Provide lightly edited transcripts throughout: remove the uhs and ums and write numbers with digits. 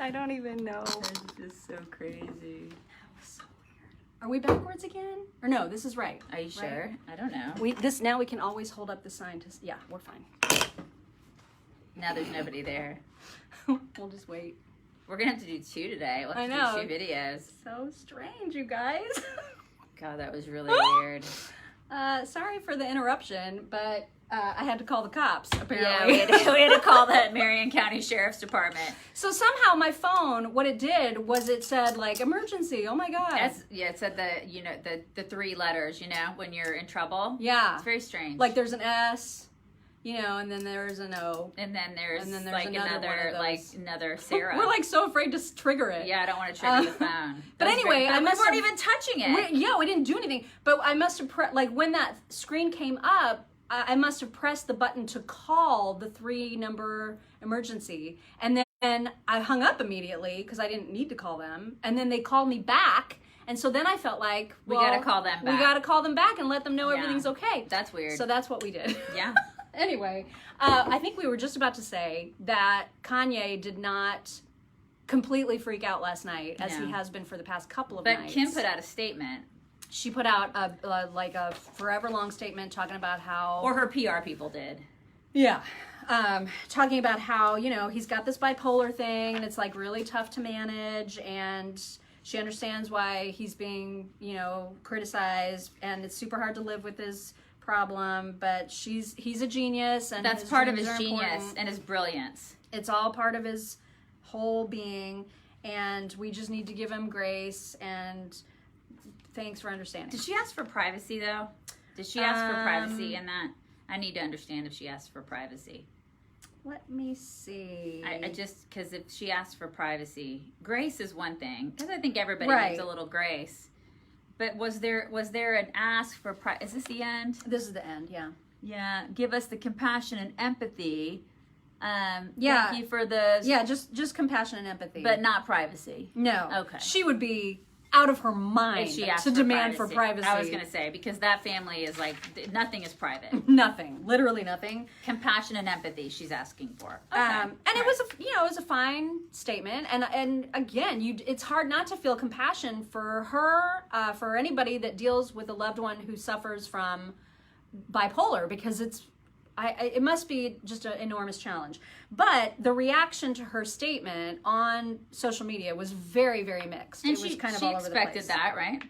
I don't even know. That's just so crazy. Are we backwards again? Or no, this is right. Are you sure? Right? I don't know. Now we can always hold up the sign to. Yeah, we're fine. Now there's nobody there. We'll just wait. We're gonna have to do 2 today. We'll have to do 2 videos. So strange, you guys. God, that was really weird. Sorry for the interruption, but I had to call the cops, apparently. Yeah, we had to call the Marion County Sheriff's Department. So somehow my phone, what it did was it said, like, emergency. Oh, my God. It said the 3 letters, when you're in trouble. Yeah. It's very strange. Like, there's an S, and then there's an O. And then there's like another Sarah. We're, like, so afraid to trigger it. Yeah, I don't want to trigger the phone. But anyway, we weren't even touching it. We didn't do anything. But I must have, when that screen came up, I must have pressed the button to call the 3-number emergency. And then I hung up immediately because I didn't need to call them. And then they called me back. And so then I felt like, we got to call them back. We got to call them back and let them know everything's okay. That's weird. So that's what we did. Yeah. Anyway, I think we were just about to say that Kanye did not completely freak out last night, as he has been for the past couple of nights. But Kim put out a statement. She put out a forever long statement talking about how... Or her PR people did. Yeah. Talking about how, he's got this bipolar thing and it's like really tough to manage, and she understands why he's being, criticized, and it's super hard to live with his problem, but he's a genius, and that's part of his genius and his brilliance. It's all part of his whole being, and we just need to give him grace, and thanks for understanding. Did she ask for privacy, though? Did she ask for privacy in that? I need to understand if she asked for privacy. Let me see. I just, because if she asked for privacy, grace is one thing, because I think everybody needs a little grace. But was there an ask for is this the end? This is the end, yeah. Yeah, give us the compassion and empathy. Thank you for the... Yeah, just compassion and empathy. But not privacy. No. Okay. She would be out of her mind to demand for privacy. I was going to say, because that family is like, nothing is private. Nothing. Literally nothing. Compassion and empathy she's asking for. Okay. And it was it was a fine statement. And again, it's hard not to feel compassion for her, for anybody that deals with a loved one who suffers from bipolar, because it must be just an enormous challenge. But the reaction to her statement on social media was very, very mixed. And it was kind of all over the place. She expected that, right?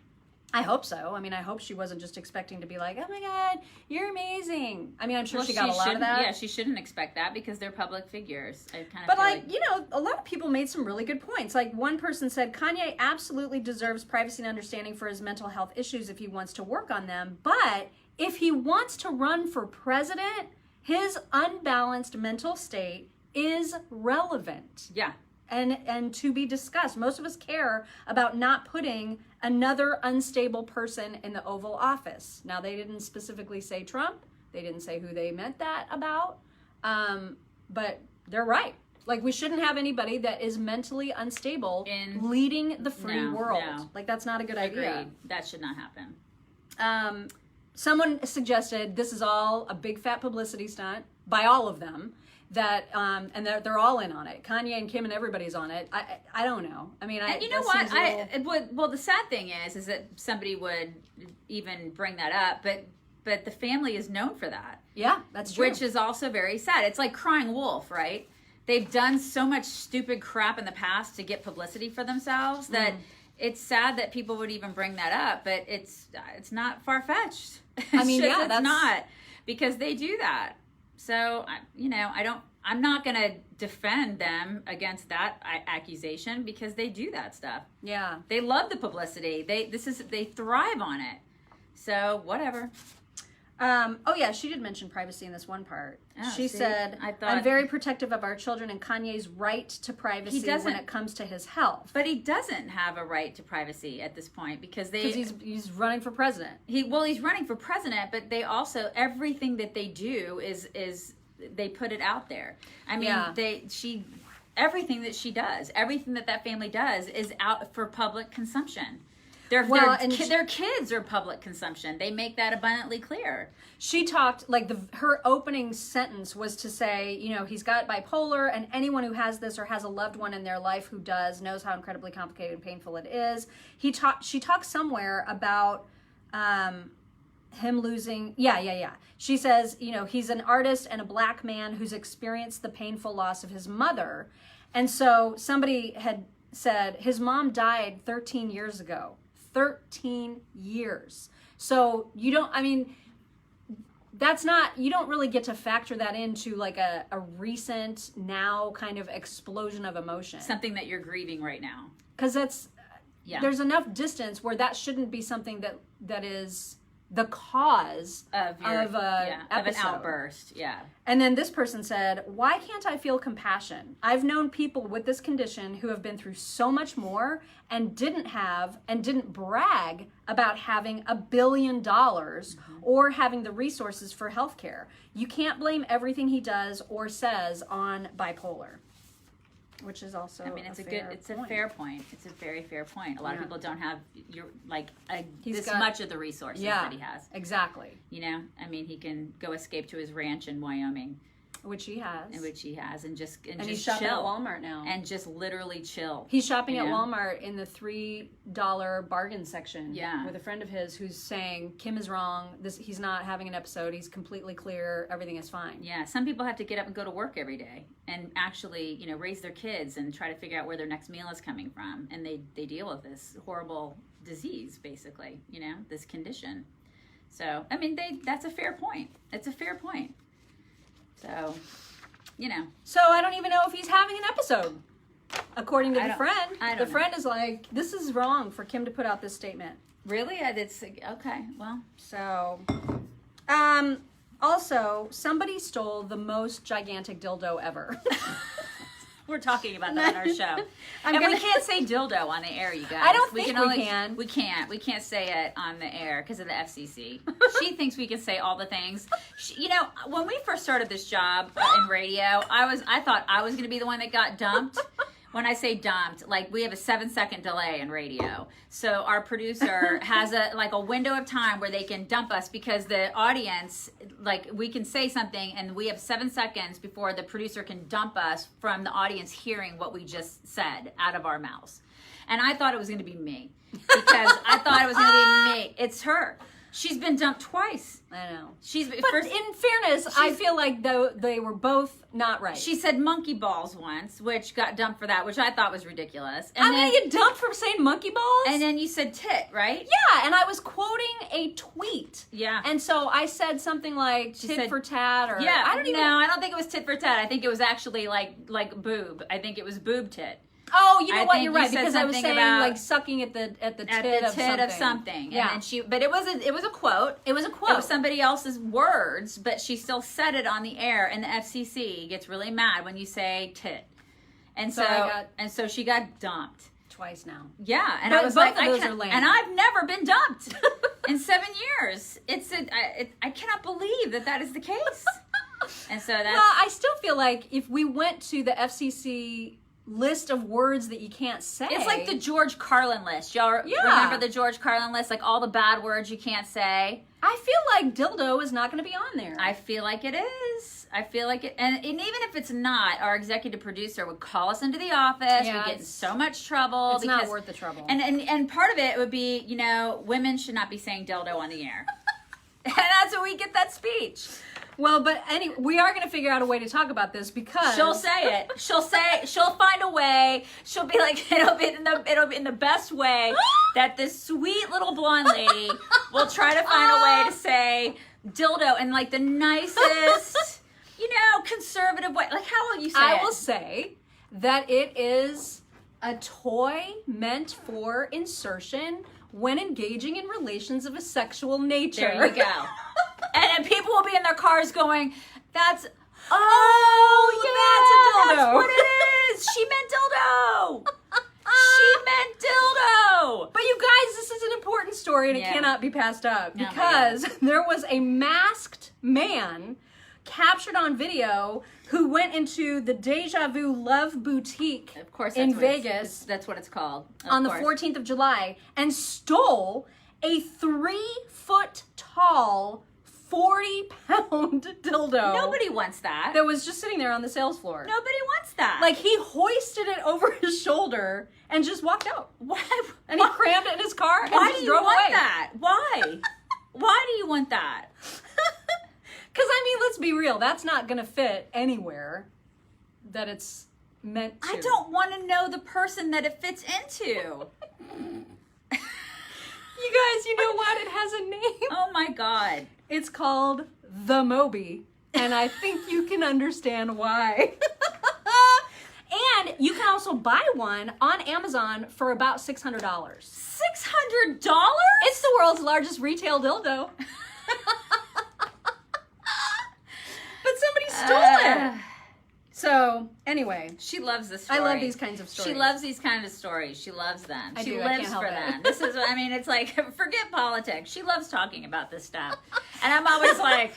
I hope so. I mean, I hope she wasn't just expecting to be like, oh my God, you're amazing. I mean, I'm sure she got a lot of that. Yeah, she shouldn't expect that because they're public figures. But a lot of people made some really good points. Like, one person said, Kanye absolutely deserves privacy and understanding for his mental health issues if he wants to work on them. But if he wants to run for president, his unbalanced mental state is relevant. Yeah. And to be discussed. Most of us care about not putting another unstable person in the Oval Office. Now, they didn't specifically say Trump. They didn't say who they meant that about. But they're right. Like, we shouldn't have anybody that is mentally unstable leading the free world. No. Like, that's not a good idea. That should not happen. Someone suggested this is all a big fat publicity stunt by all of them, that and they're all in on it. Kanye and Kim and everybody's on it. I don't know. I mean, and you know what? Well, the sad thing is that somebody would even bring that up, but the family is known for that. Yeah, that's true. Which is also very sad. It's like crying wolf, right? They've done so much stupid crap in the past to get publicity for themselves that it's sad that people would even bring that up, but it's not far-fetched. I mean, that's not, because they do that. So, I'm not going to defend them against that accusation, because they do that stuff. Yeah. They love the publicity. They thrive on it. So, whatever. Oh yeah, she did mention privacy in this one part. She said, I'm very protective of our children and Kanye's right to privacy when it comes to his health. But he doesn't have a right to privacy at this point, because he's running for president. He's running for president, but they also, everything that they do is they put it out there. I mean, everything that she does, everything that family does is out for public consumption. Their kids are public consumption. They make that abundantly clear. She talked, like, her opening sentence was to say, you know, he's got bipolar, and anyone who has this or has a loved one in their life who does knows how incredibly complicated and painful it is. She talked somewhere about him losing, She says, you know, he's an artist and a black man who's experienced the painful loss of his mother. And so somebody had said his mom died 13 years ago. 13 years. So you don't really get to factor that into like a recent now kind of explosion of emotion. Something that you're grieving right now. Because there's enough distance where that shouldn't be something that is the cause of an outburst. Yeah. And then this person said, why can't I feel compassion? I've known people with this condition who have been through so much more and didn't brag about having $1 billion or having the resources for healthcare. You can't blame everything he does or says on bipolar. Which is also a fair point. It's a very fair point. A lot of people don't have much of the resources that he has. Exactly. You know, I mean, he can go escape to his ranch in Wyoming. Which he has. And just he's shopping at Walmart now. And just literally chill. He's shopping at Walmart in the $3 bargain section. Yeah. With a friend of his who's saying, Kim is wrong. He's not having an episode. He's completely clear. Everything is fine. Yeah. Some people have to get up and go to work every day and actually, you know, raise their kids and try to figure out where their next meal is coming from. And they deal with this horrible disease, basically, you know, this condition. So, I mean, that's a fair point. It's a fair point. So, you know. So I don't even know if he's having an episode, according to the friend. The friend is like, this is wrong for Kim to put out this statement. Really? It's okay. Well, so, also, somebody stole the most gigantic dildo ever. We're talking about that on our show. We can't say dildo on the air, you guys. I don't think we can. We can't. We can't say it on the air because of the FCC. She thinks we can say all the things. You know, when we first started this job in radio, I thought I was going to be the one that got dumped. When I say dumped, like we have a 7-second delay in radio. So our producer has a window of time where they can dump us because the audience, like we can say something and we have 7 seconds before the producer can dump us from the audience hearing what we just said out of our mouths. And I thought it was going to be me because I thought it was going to be me. It's her. She's been dumped twice. I know. But in fairness, I feel like they were both not right. She said monkey balls once, which got dumped for that, which I thought was ridiculous. And I'm going to get dumped for saying monkey balls? And then you said tit, right? Yeah, and I was quoting a tweet. Yeah. And so I said something like tit for tat or... Yeah, I don't think it was tit for tat. I think it was actually like boob. I think it was boob tit. Oh, you know what? You're right because I was saying like sucking at the tit of something. Yeah, and but it was a quote. It was a quote. It was somebody else's words, but she still said it on the air. And the FCC gets really mad when you say tit, and so she got dumped twice now. Yeah, and I was both like, of those are lame. And I've never been dumped in 7 years. I cannot believe that is the case. And so that's. Well, I still feel like if we went to the FCC list of words that you can't say. It's like the George Carlin list. Y'all remember the George Carlin list? Like all the bad words you can't say. I feel like dildo is not going to be on there. I feel like it is. I feel like it. And even if it's not, our executive producer would call us into the office. Yeah, we get in so much trouble. It's not worth the trouble. And part of it would be, you know, women should not be saying dildo on the air. And that's when we get that speech. Well, but anyway, we are going to figure out a way to talk about this because she'll say it. She'll find a way. She'll be like, it'll be in the best way that this sweet little blonde lady will try to find a way to say dildo in like the nicest, you know, conservative way. Like how will you say it? I will say that it is a toy meant for insertion when engaging in relations of a sexual nature. There you go. And people will be in their cars going, that's a dildo. That's what it is. She meant dildo. She meant dildo. But you guys, this is an important story and it cannot be passed up because there was a masked man captured on video who went into the Deja Vu Love Boutique Of course, in that's what Vegas that's what it's called. on the 14th of July and stole a 3-foot tall, 40-pound dildo. Nobody wants that. That was just sitting there on the sales floor. Nobody wants that. Like, he hoisted it over his shoulder and just walked out. why? And he crammed it in his car and Why just do you drove want away. that? Why? Why do you want that? Because, I mean, let's be real. That's not going to fit anywhere that it's meant to. I don't want to know the person that it fits into. You guys, you know what? It has a name. Oh my God. It's called The Moby. And I think you can understand why. And you can also buy one on Amazon for about $600. $600? It's the world's largest retail dildo. But somebody stole it. So, anyway. She loves this story. I love these kinds of stories. She loves these kind of stories. She loves them. I She do. I lives can't help for it. them. This is, I mean, it's like, forget politics. She loves talking about this stuff. And I'm always like,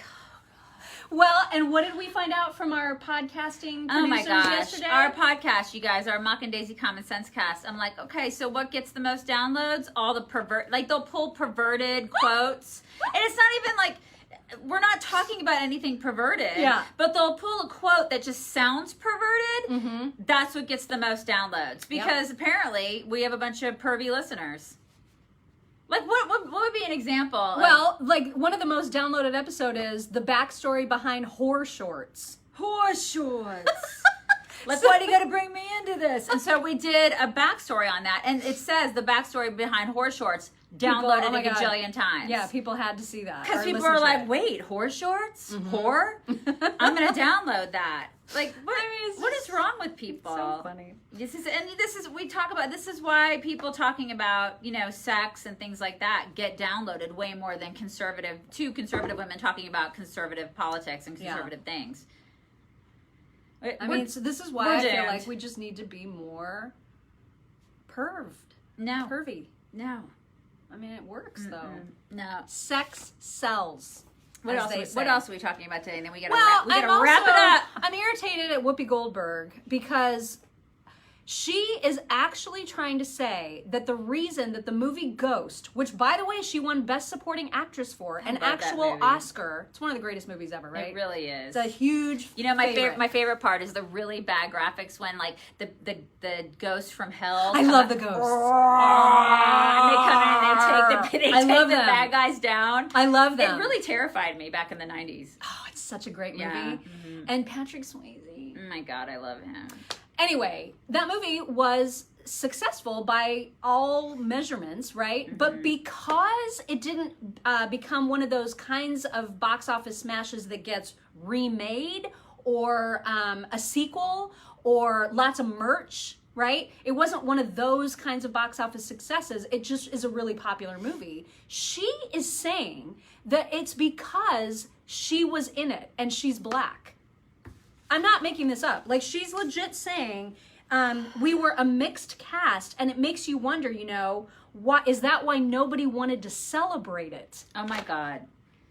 Well, and what did we find out from our podcasting producers oh my gosh. yesterday? Our podcast, you guys, our Mock and Daisy Common Sense cast. I'm like, okay, so what gets the most downloads? All the like they'll pull perverted quotes. And it's not even like, we're not talking about anything perverted. Yeah. But they'll pull a quote that just sounds perverted. Mm-hmm. That's what gets the most downloads. Because apparently we have a bunch of pervy listeners. Like, what would be an example? Well, like, one of the most downloaded episode is the backstory behind whore shorts. Horse shorts. Like, why do you got to bring me into this? And so we did a backstory on that. And it says the backstory behind horse shorts downloaded oh my a God. gajillion times. Yeah, people had to see that. Because or people listen are to like, it. wait, horse shorts? Whore? I'm going to download that. Like, what, it's what just is wrong with people? So funny. This is we talk about, this is why people talking about, sex and things like that get downloaded way more than conservative women talking about conservative politics and conservative things. I mean, so this is why we're I feel doomed. like we just need to be more No. pervy. No. I mean, it works though. No. Sex sells. What as else? they say. What else are we talking about today? And then we gotta Well, wrap it up. I'm irritated at Whoopi Goldberg because she is actually trying to say that the reason that the movie Ghost, which by the way she won Best Supporting Actress for, an love that actual movie. Oscar. It's one of the greatest movies ever, right? It really is. It's a huge. My favorite part is the really bad graphics when like the ghosts from hell. I love the ghosts. And they come in and they take love the them. bad guys down. I love them. It really terrified me back in the 90s. Oh, it's such a great movie. Yeah. And Patrick Swayze. Oh my God, I love him. Anyway, that movie was successful by all measurements, right? But because it didn't become one of those kinds of box office smashes that gets remade or a sequel or lots of merch, right? It wasn't one of those kinds of box office successes. It just is a really popular movie. She is saying that it's because she was in it and she's black. I'm not making this up. Like, she's legit saying we were a mixed cast, and it makes you wonder, why is that why nobody wanted to celebrate it? Oh my God.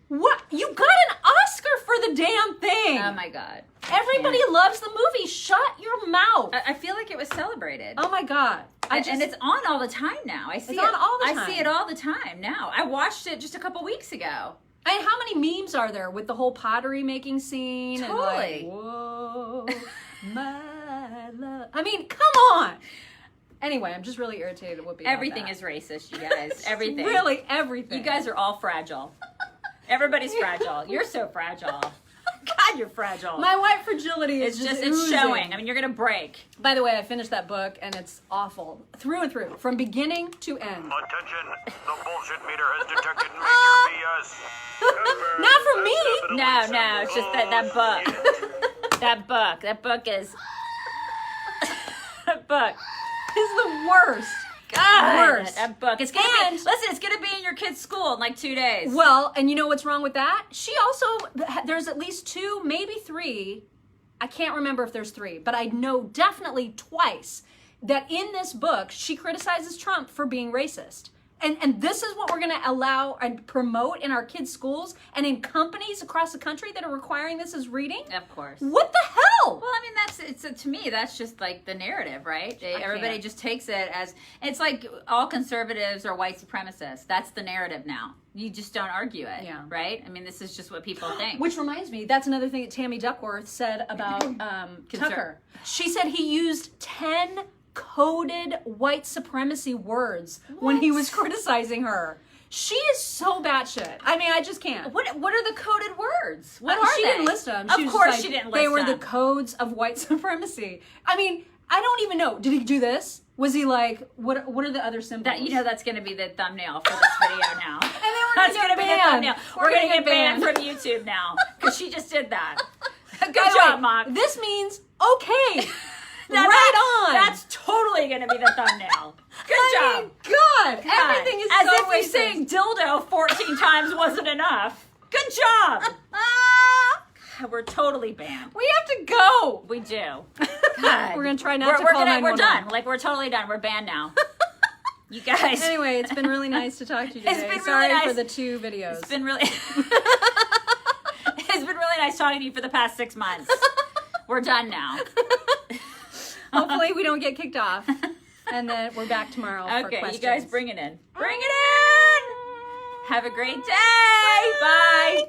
What? You got an Oscar for the damn thing. Oh my God. Everybody loves the movie. Shut your mouth. I feel like it was celebrated. Oh my God. And it's on all the time now. I see It's on all the I time. see it all the time now. I watched it just a couple weeks ago. And how many memes are there with the whole pottery making scene? Totally. And like, whoa, my love. I mean, come on. Anyway, I'm just really irritated at Whoopi. Everything is racist, you guys. Everything. Really, everything. You guys are all fragile. Everybody's fragile. You're so fragile. God, you're fragile. My white fragility is it's oozing. showing. I mean, you're gonna break. By the way, I finished that book and it's awful through and through, from beginning to end. Attention, the bullshit meter has detected major BS. Not from me. No, it's just that book. That book is that book. It's the worst. God, Worst. that book. It's gonna And- be. Listen, it's gonna be in your kid's school in like 2 days. Well, and you know what's wrong with that? She also, there's at least 2, maybe 3. I can't remember if there's 3, but I know definitely twice that in this book, she criticizes Trump for being racist. And this is what we're going to allow and promote in our kids' schools and in companies across the country that are requiring this as reading? Of course. What the hell? Well, I mean, to me, that's just like the narrative, right? Everybody just takes it as, it's like all conservatives are white supremacists. That's the narrative now. You just don't argue it, right? I mean, this is just what people think. Which reminds me, that's another thing that Tammy Duckworth said about Tucker. She said he used 10 coded white supremacy words when he was criticizing her. She is so batshit. I mean, I just can't. What are the coded words? What are she they? didn't list them. Of course she didn't list them. They were the codes of white supremacy. I mean, I don't even know. Did he do this? Was he like, what are the other symbols? That's going to be the thumbnail for this video now. And then that's going to be the thumbnail. We're going to get banned from YouTube now because she just did that. Good job, Mock. This means okay. Now right on. That's totally going to be the thumbnail. Good job. Mean, God, everything is as so if you racist. saying dildo 14 times wasn't enough. Good job. We're totally banned. We have to go. We do. God. We're gonna try not to call 911. We're done. Like, we're totally done. We're banned now. You guys. Anyway, it's been really nice to talk to you today. It's been Sorry really nice. for the 2 videos. It's been really It's been really nice talking to you for the past 6 months. We're done now. Hopefully we don't get kicked off. And then we're back tomorrow for questions. Okay, you guys bring it in. Bring it in! Have a great day! Bye!